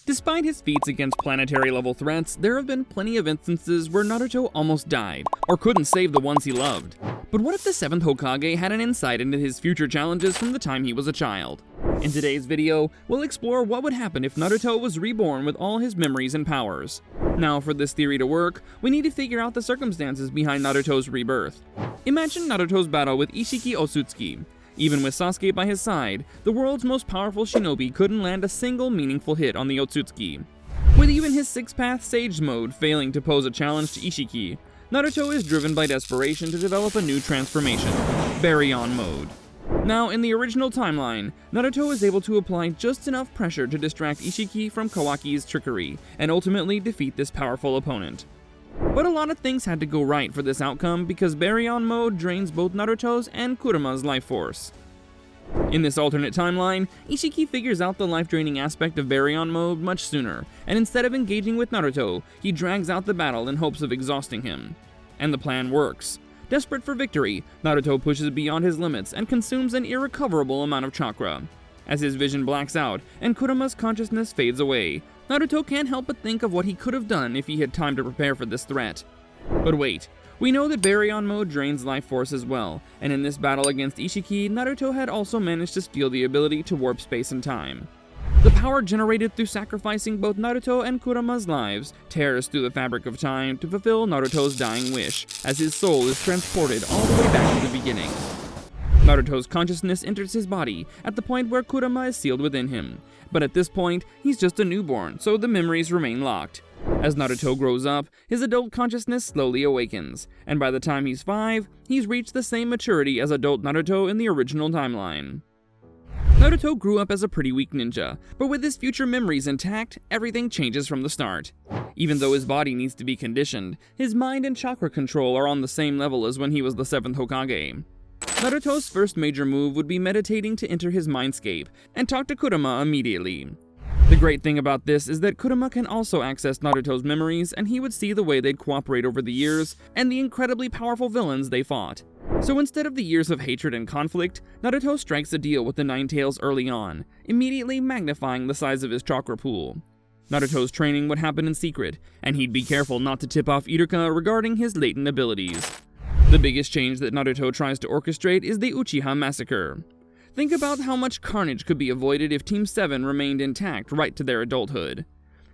Despite his feats against planetary-level threats, there have been plenty of instances where Naruto almost died, or couldn't save the ones he loved. But what if the Seventh Hokage had an insight into his future challenges from the time he was a child? In today's video, we'll explore what would happen if Naruto was reborn with all his memories and powers. Now, for this theory to work, we need to figure out the circumstances behind Naruto's rebirth. Imagine Naruto's battle with Ishiki Otsutsuki. Even with Sasuke by his side, the world's most powerful shinobi couldn't land a single meaningful hit on the Otsutsuki. With even his six-path Sage mode failing to pose a challenge to Ishiki, Naruto is driven by desperation to develop a new transformation, Baryon mode. Now, in the original timeline, Naruto is able to apply just enough pressure to distract Ishiki from Kawaki's trickery, and ultimately defeat this powerful opponent. But a lot of things had to go right for this outcome because Baryon mode drains both Naruto's and Kurama's life force. In this alternate timeline, Ishiki figures out the life-draining aspect of Baryon mode much sooner, and instead of engaging with Naruto, he drags out the battle in hopes of exhausting him. And the plan works. Desperate for victory, Naruto pushes beyond his limits and consumes an irrecoverable amount of chakra. As his vision blacks out and Kurama's consciousness fades away, Naruto can't help but think of what he could have done if he had time to prepare for this threat. But wait, we know that Baryon mode drains life force as well, and in this battle against Ishiki, Naruto had also managed to steal the ability to warp space and time. The power generated through sacrificing both Naruto and Kurama's lives tears through the fabric of time to fulfill Naruto's dying wish, as his soul is transported all the way back to the beginning. Naruto's consciousness enters his body at the point where Kurama is sealed within him, but at this point, he's just a newborn, so the memories remain locked. As Naruto grows up, his adult consciousness slowly awakens, and by the time he's 5, he's reached the same maturity as adult Naruto in the original timeline. Naruto grew up as a pretty weak ninja, but with his future memories intact, everything changes from the start. Even though his body needs to be conditioned, his mind and chakra control are on the same level as when he was the 7th Hokage. Naruto's first major move would be meditating to enter his mindscape and talk to Kurama immediately. The great thing about this is that Kurama can also access Naruto's memories, and he would see the way they'd cooperate over the years and the incredibly powerful villains they fought. So instead of the years of hatred and conflict, Naruto strikes a deal with the Nine Tails early on, immediately magnifying the size of his chakra pool. Naruto's training would happen in secret, and he'd be careful not to tip off Iruka regarding his latent abilities. The biggest change that Naruto tries to orchestrate is the Uchiha massacre. Think about how much carnage could be avoided if Team 7 remained intact right to their adulthood.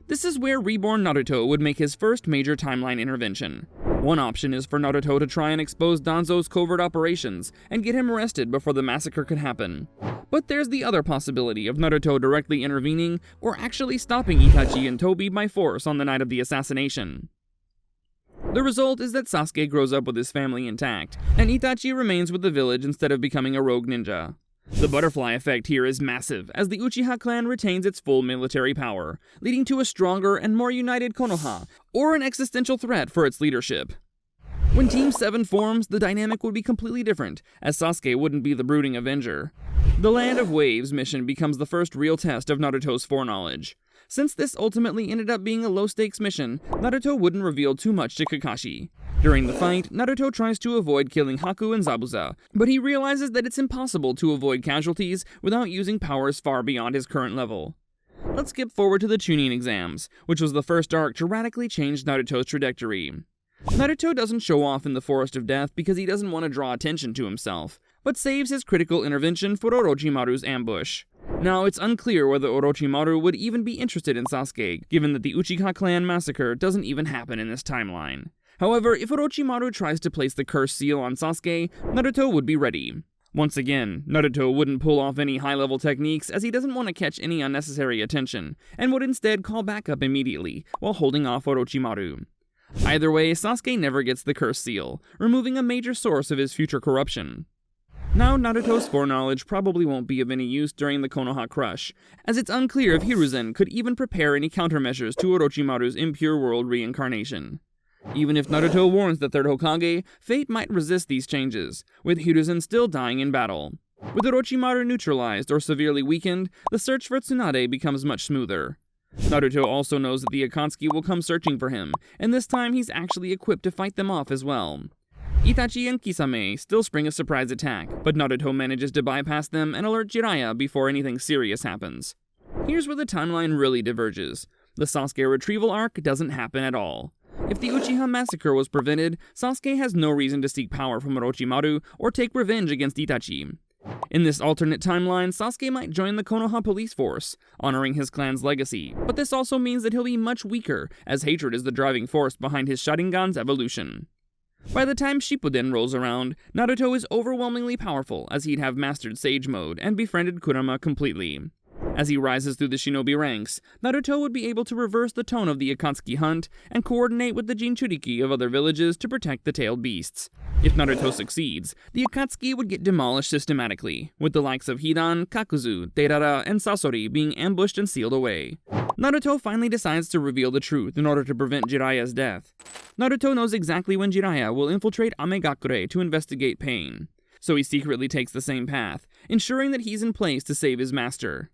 This is where reborn Naruto would make his first major timeline intervention. One option is for Naruto to try and expose Danzo's covert operations and get him arrested before the massacre could happen. But there's the other possibility of Naruto directly intervening or actually stopping Itachi and Tobi by force on the night of the assassination. The result is that Sasuke grows up with his family intact, and Itachi remains with the village instead of becoming a rogue ninja. The butterfly effect here is massive, as the Uchiha clan retains its full military power, leading to a stronger and more united Konoha, or an existential threat for its leadership. When Team 7 forms, the dynamic would be completely different, as Sasuke wouldn't be the brooding avenger. The Land of Waves mission becomes the first real test of Naruto's foreknowledge. Since this ultimately ended up being a low-stakes mission, Naruto wouldn't reveal too much to Kakashi. During the fight, Naruto tries to avoid killing Haku and Zabuza, but he realizes that it's impossible to avoid casualties without using powers far beyond his current level. Let's skip forward to the Chunin exams, which was the first arc to radically change Naruto's trajectory. Naruto doesn't show off in the Forest of Death because he doesn't want to draw attention to himself, but saves his critical intervention for Orochimaru's ambush. Now, it's unclear whether Orochimaru would even be interested in Sasuke, given that the Uchiha clan massacre doesn't even happen in this timeline. However, if Orochimaru tries to place the curse seal on Sasuke, Naruto would be ready. Once again, Naruto wouldn't pull off any high-level techniques as he doesn't want to catch any unnecessary attention, and would instead call backup immediately, while holding off Orochimaru. Either way, Sasuke never gets the curse seal, removing a major source of his future corruption. Now, Naruto's foreknowledge probably won't be of any use during the Konoha Crush, as it's unclear if Hiruzen could even prepare any countermeasures to Orochimaru's impure world reincarnation. Even if Naruto warns the 3rd Hokage, fate might resist these changes, with Hiruzen still dying in battle. With Orochimaru neutralized or severely weakened, the search for Tsunade becomes much smoother. Naruto also knows that the Akatsuki will come searching for him, and this time he's actually equipped to fight them off as well. Itachi and Kisame still spring a surprise attack, but Naruto manages to bypass them and alert Jiraiya before anything serious happens. Here's where the timeline really diverges. The Sasuke retrieval arc doesn't happen at all. If the Uchiha massacre was prevented, Sasuke has no reason to seek power from Orochimaru or take revenge against Itachi. In this alternate timeline, Sasuke might join the Konoha police force, honoring his clan's legacy, but this also means that he'll be much weaker, as hatred is the driving force behind his Sharingan's evolution. By the time Shippuden rolls around, Naruto is overwhelmingly powerful, as he'd have mastered Sage Mode and befriended Kurama completely. As he rises through the shinobi ranks, Naruto would be able to reverse the tone of the Akatsuki hunt and coordinate with the Jinchuriki of other villages to protect the tailed beasts. If Naruto succeeds, the Akatsuki would get demolished systematically, with the likes of Hidan, Kakuzu, Deidara, and Sasori being ambushed and sealed away. Naruto finally decides to reveal the truth in order to prevent Jiraya's death. Naruto knows exactly when Jiraiya will infiltrate Amegakure to investigate Pain, so he secretly takes the same path, ensuring that he's in place to save his master.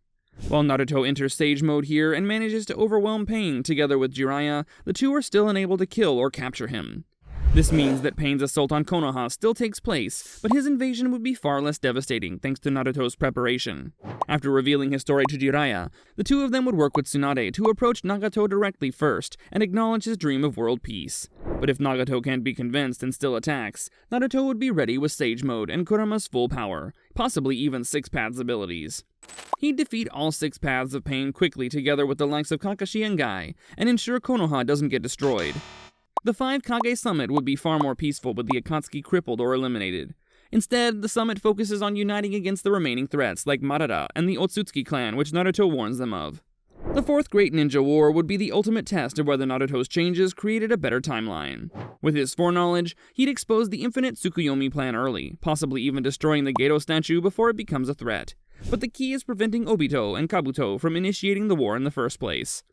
While Naruto enters Sage Mode here and manages to overwhelm Pain together with Jiraiya, the two are still unable to kill or capture him. This means that Pain's assault on Konoha still takes place, but his invasion would be far less devastating thanks to Naruto's preparation. After revealing his story to Jiraiya, the two of them would work with Tsunade to approach Nagato directly first and acknowledge his dream of world peace. But if Nagato can't be convinced and still attacks, Naruto would be ready with Sage Mode and Kurama's full power, possibly even 6 Paths abilities. He'd defeat all 6 Paths of Pain quickly together with the likes of Kakashi and Gai, and ensure Konoha doesn't get destroyed. The 5 Kage summit would be far more peaceful with the Akatsuki crippled or eliminated. Instead, the summit focuses on uniting against the remaining threats like Madara and the Otsutsuki clan, which Naruto warns them of. The 4th Great Ninja War would be the ultimate test of whether Naruto's changes created a better timeline. With his foreknowledge, he'd expose the infinite Tsukuyomi plan early, possibly even destroying the Geto statue before it becomes a threat. But the key is preventing Obito and Kabuto from initiating the war in the first place.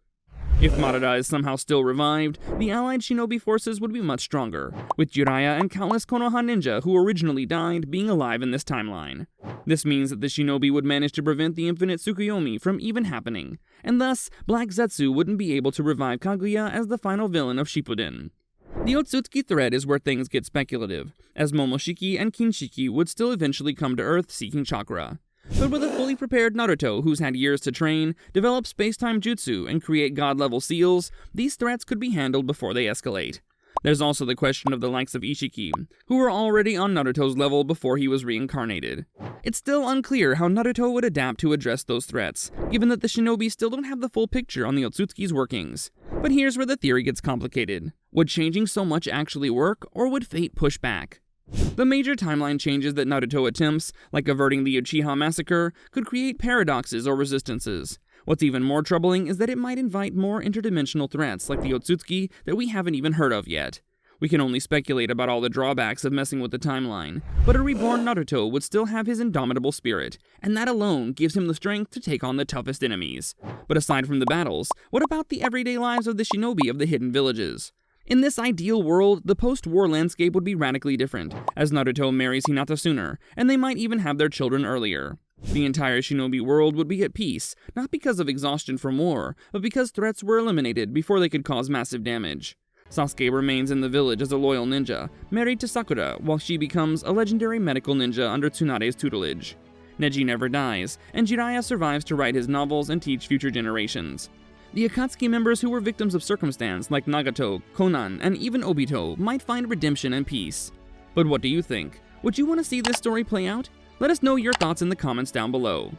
If Madara is somehow still revived, the allied shinobi forces would be much stronger, with Jiraiya and countless Konoha ninja who originally died being alive in this timeline. This means that the shinobi would manage to prevent the infinite Tsukuyomi from even happening, and thus Black Zetsu wouldn't be able to revive Kaguya as the final villain of Shippuden. The Otsutsuki thread is where things get speculative, as Momoshiki and Kinshiki would still eventually come to Earth seeking chakra. But with a fully prepared Naruto who's had years to train, develop space-time jutsu, and create god-level seals, these threats could be handled before they escalate. There's also the question of the likes of Ishiki, who were already on Naruto's level before he was reincarnated. It's still unclear how Naruto would adapt to address those threats, given that the shinobi still don't have the full picture on the Otsutsuki's workings. But here's where the theory gets complicated. Would changing so much actually work, or would fate push back? The major timeline changes that Naruto attempts, like averting the Uchiha massacre, could create paradoxes or resistances. What's even more troubling is that it might invite more interdimensional threats like the Otsutsuki that we haven't even heard of yet. We can only speculate about all the drawbacks of messing with the timeline, but a reborn Naruto would still have his indomitable spirit, and that alone gives him the strength to take on the toughest enemies. But aside from the battles, what about the everyday lives of the shinobi of the hidden villages? In this ideal world, the post-war landscape would be radically different, as Naruto marries Hinata sooner, and they might even have their children earlier. The entire shinobi world would be at peace, not because of exhaustion from war, but because threats were eliminated before they could cause massive damage. Sasuke remains in the village as a loyal ninja, married to Sakura, while she becomes a legendary medical ninja under Tsunade's tutelage. Neji never dies, and Jiraiya survives to write his novels and teach future generations. The Akatsuki members who were victims of circumstance, like Nagato, Konan, and even Obito, might find redemption and peace. But what do you think? Would you want to see this story play out? Let us know your thoughts in the comments down below.